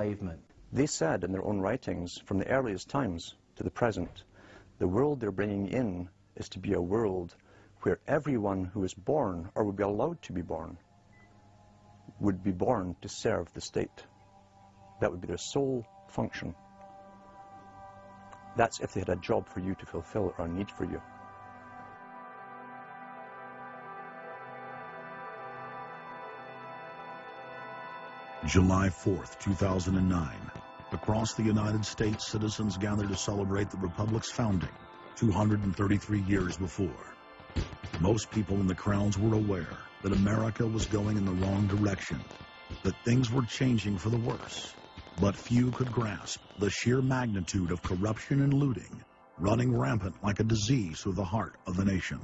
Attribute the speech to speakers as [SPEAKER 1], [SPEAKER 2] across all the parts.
[SPEAKER 1] enslavement.
[SPEAKER 2] They said in their own writings, from the earliest times to the present, the world they're bringing in is to be a world where everyone who is born, or would be allowed to be born, would be born to serve the state. That would be their sole function. That's if they had a job for you to fulfill or a need for you.
[SPEAKER 3] July 4th, 2009. Across the United States, citizens gathered to celebrate the Republic's founding 233 years before. Most people in the crowds were aware that America was going in the wrong direction, that things were changing for the worse. But few could grasp the sheer magnitude of corruption and looting running rampant like a disease through the heart of the nation.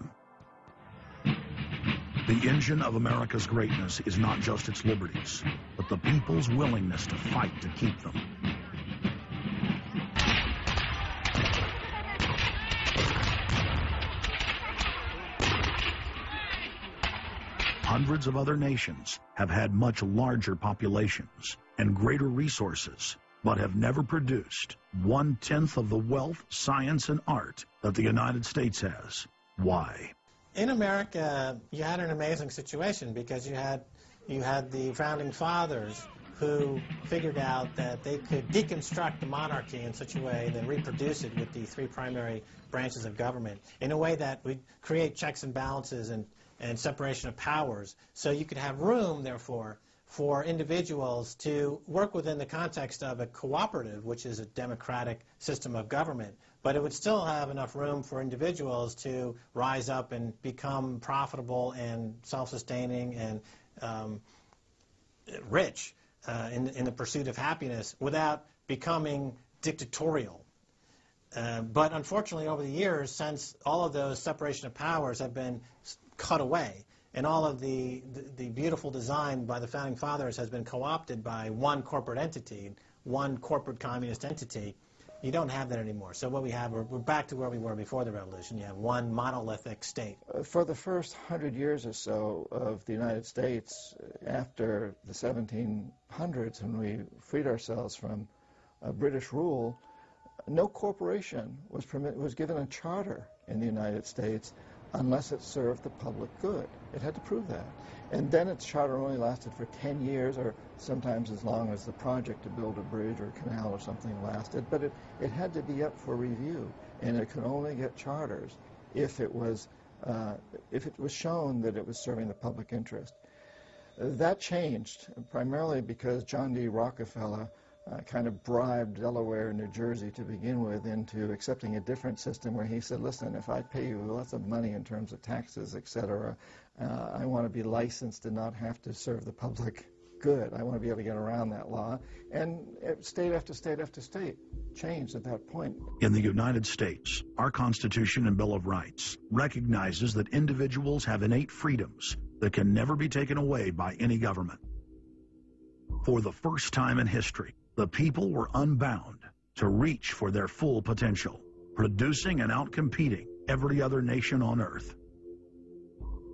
[SPEAKER 3] The engine of America's greatness is not just its liberties, but the people's willingness to fight to keep them. Hundreds of other nations have had much larger populations and greater resources, but have never produced 1/10 of the wealth, science, and art that the United States has. Why?
[SPEAKER 4] In America, you had an amazing situation because you had the founding fathers who figured out that they could deconstruct the monarchy in such a way, then reproduce it with the three primary branches of government in a way that would create checks and balances and separation of powers. So you could have room, therefore, for individuals to work within the context of a cooperative, which is a democratic system of government. But it would still have enough room for individuals to rise up and become profitable and self-sustaining and rich in the pursuit of happiness without becoming dictatorial. But unfortunately, over the years, since all of those separation of powers have been cut away, and all of the beautiful design by the founding fathers has been co-opted by one corporate entity, one corporate communist entity, you don't have that anymore. So what we have, we're back to where we were before the revolution. You have one monolithic state.
[SPEAKER 5] For the first 100 years or so of the United States, after the 1700s, when we freed ourselves from British rule, no corporation was given a charter in the United States unless it served the public good. It had to prove that. And then its charter only lasted for 10 years, or sometimes as long as the project to build a bridge or a canal or something lasted. But it had to be up for review, and it could only get charters if it was shown that it was serving the public interest. That changed, primarily because John D. Rockefeller kind of bribed Delaware and New Jersey to begin with into accepting a different system where he said, listen, if I pay you lots of money in terms of taxes, etc., I want to be licensed and not have to serve the public good. I want to be able to get around that law. And state after state after state changed at that point.
[SPEAKER 3] In the United States, our Constitution and Bill of Rights recognizes that individuals have innate freedoms that can never be taken away by any government. For the first time in history, the people were unbound to reach for their full potential, producing and outcompeting every other nation on earth.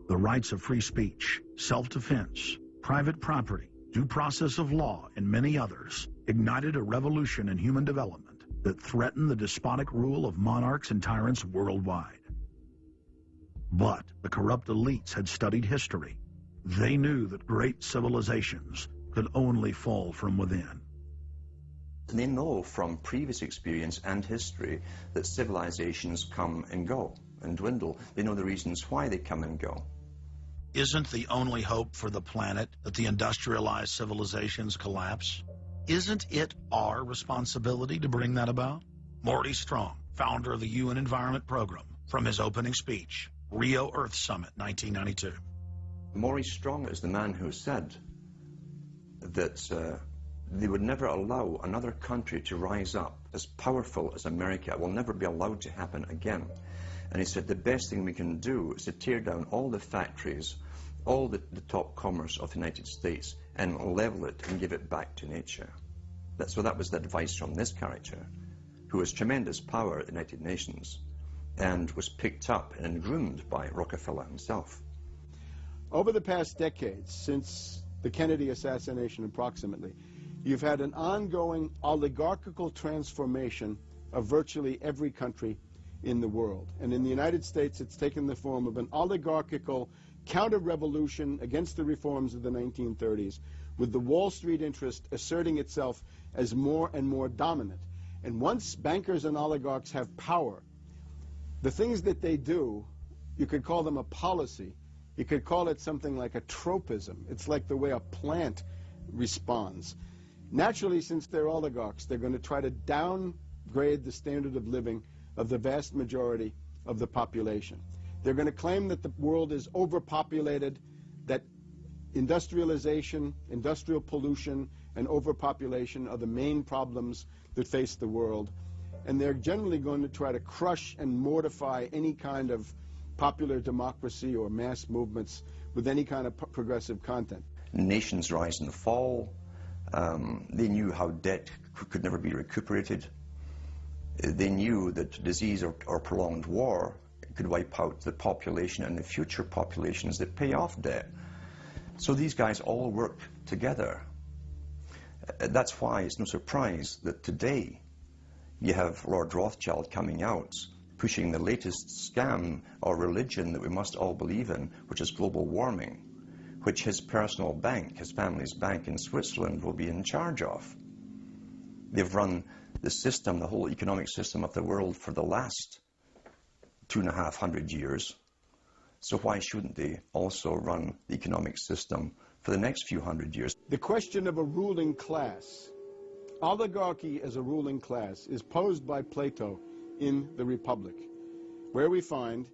[SPEAKER 3] The rights of free speech, self-defense, private property, due process of law, and many others ignited a revolution in human development that threatened the despotic rule of monarchs and tyrants worldwide. But the corrupt elites had studied history. They knew that great civilizations could only fall from within.
[SPEAKER 2] They know from previous experience and history that civilizations come and go and dwindle. They know the reasons why they come and go.
[SPEAKER 3] Isn't the only hope for the planet that the industrialized civilizations collapse? Isn't it our responsibility to bring that about? Morty Strong, founder of the UN Environment Program, from his opening speech, Rio Earth Summit, 1992.
[SPEAKER 2] Maurice Strong is the man who said that they would never allow another country to rise up as powerful as America. It will never be allowed to happen again. And he said the best thing we can do is to tear down all the factories, all the top commerce of the United States, and level it and give it back to nature. So that was the advice from this character, who has tremendous power at the United Nations and was picked up and groomed by Rockefeller himself.
[SPEAKER 6] Over the past decades, since the Kennedy assassination approximately,
[SPEAKER 1] you've had an ongoing oligarchical transformation of virtually every country in the world. And in the United States, it's taken the form of an oligarchical counter-revolution against the reforms of the 1930s, with the Wall Street interest asserting itself as more and more dominant. And once bankers and oligarchs have power, the things that they do, you could call them a policy. You could call it something like a tropism. It's like the way a plant responds. Naturally, since they're oligarchs, they're going to try to downgrade the standard of living of the vast majority of the population. They're going to claim that the world is overpopulated, that industrialization, industrial pollution, and overpopulation are the main problems that face the world. And they're generally going to try to crush and mortify any kind of popular democracy or mass movements with any kind of progressive content.
[SPEAKER 2] Nations rise and fall. They knew how debt could never be recuperated. They knew that disease or prolonged war could wipe out the population and the future populations that pay off debt. So these guys all work together. That's why it's no surprise that today you have Lord Rothschild coming out pushing the latest scam or religion that we must all believe in, which is global warming, which his personal bank, his family's bank in Switzerland, will be in charge of. They've run the system, the whole economic system of the world for the last 250 years. So why shouldn't they also run the economic system for the next few hundred years?
[SPEAKER 1] The question of a ruling class, oligarchy as a ruling class, is posed by Plato in the Republic, where we find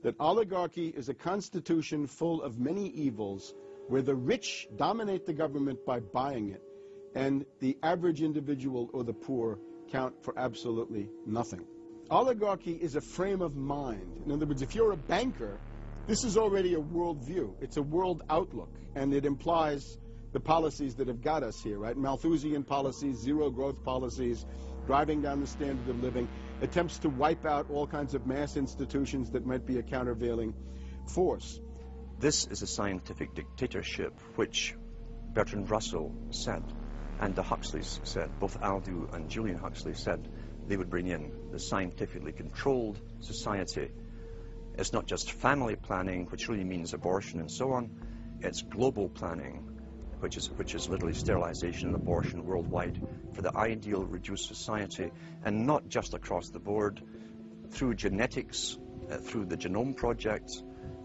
[SPEAKER 1] that oligarchy is a constitution full of many evils, where the rich dominate the government by buying it, and the average individual or the poor count for absolutely nothing. Oligarchy is a frame of mind. In other words, if you're a banker, this is already a worldview. It's a world outlook, and it implies the policies that have got us here, right? Malthusian policies, zero growth policies, driving down the standard of living, attempts to wipe out all kinds of mass institutions that might be a countervailing force.
[SPEAKER 2] This is a scientific dictatorship, which Bertrand Russell said, and the Huxleys said, both Aldous and Julian Huxley said they would bring in the scientifically controlled society. It's not just family planning, which really means abortion and so on. It's global planning, which is literally sterilization and abortion worldwide for the ideal reduced society, and not just across the board, through genetics, through the Genome Project,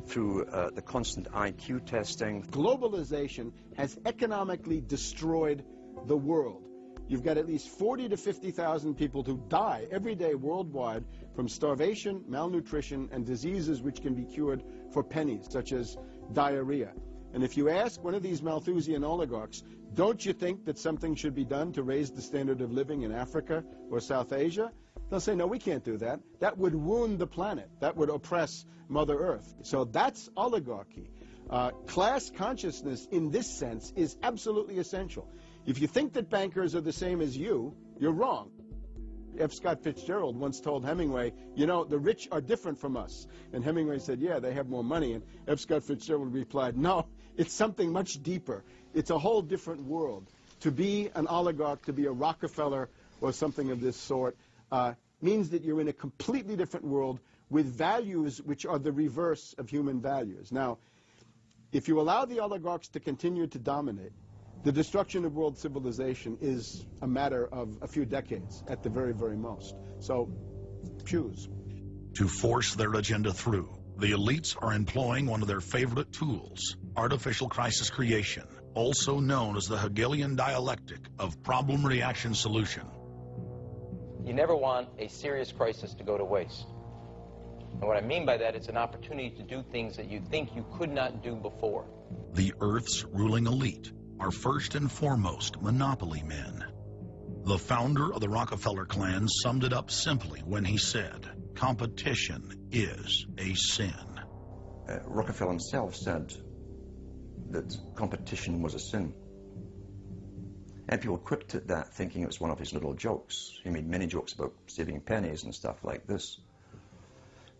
[SPEAKER 2] through the constant IQ testing.
[SPEAKER 1] Globalization has economically destroyed the world. You've got at least 40 to 50,000 people who die every day worldwide from starvation, malnutrition, and diseases which can be cured for pennies, such as diarrhea. And if you ask one of these Malthusian oligarchs, don't you think that something should be done to raise the standard of living in Africa or South Asia? They'll say, no, we can't do that. That would wound the planet. That would oppress Mother Earth. So that's oligarchy. Class consciousness in this sense is absolutely essential. If you think that bankers are the same as you, you're wrong. F. Scott Fitzgerald once told Hemingway, you know, the rich are different from us. And Hemingway said, yeah, they have more money. And F. Scott Fitzgerald replied, no, it's something much deeper. It's a whole different world. To be an oligarch, to be a Rockefeller or something of this sort, means that you're in a completely different world with values which are the reverse of human values. Now, if you allow the oligarchs to continue to dominate, the destruction of world civilization is a matter of a few decades at the very, very most. So, choose.
[SPEAKER 3] To force their agenda through, the elites are employing one of their favorite tools, artificial crisis creation, also known as the Hegelian dialectic of problem-reaction-solution.
[SPEAKER 6] You never want a serious crisis to go to waste. And what I mean by that, it's an opportunity to do things that you think you could not do before.
[SPEAKER 3] The Earth's ruling elite are first and foremost monopoly men. The founder of the Rockefeller clan summed it up simply when he said, competition is a sin.
[SPEAKER 2] Rockefeller himself said that competition was a sin. And people quipped at that, thinking it was one of his little jokes. He made many jokes about saving pennies and stuff like this.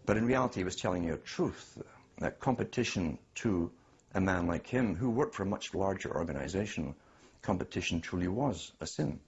[SPEAKER 2] But in reality, he was telling you a truth, that competition to a man like him, who worked for a much larger organization, competition truly was a sin.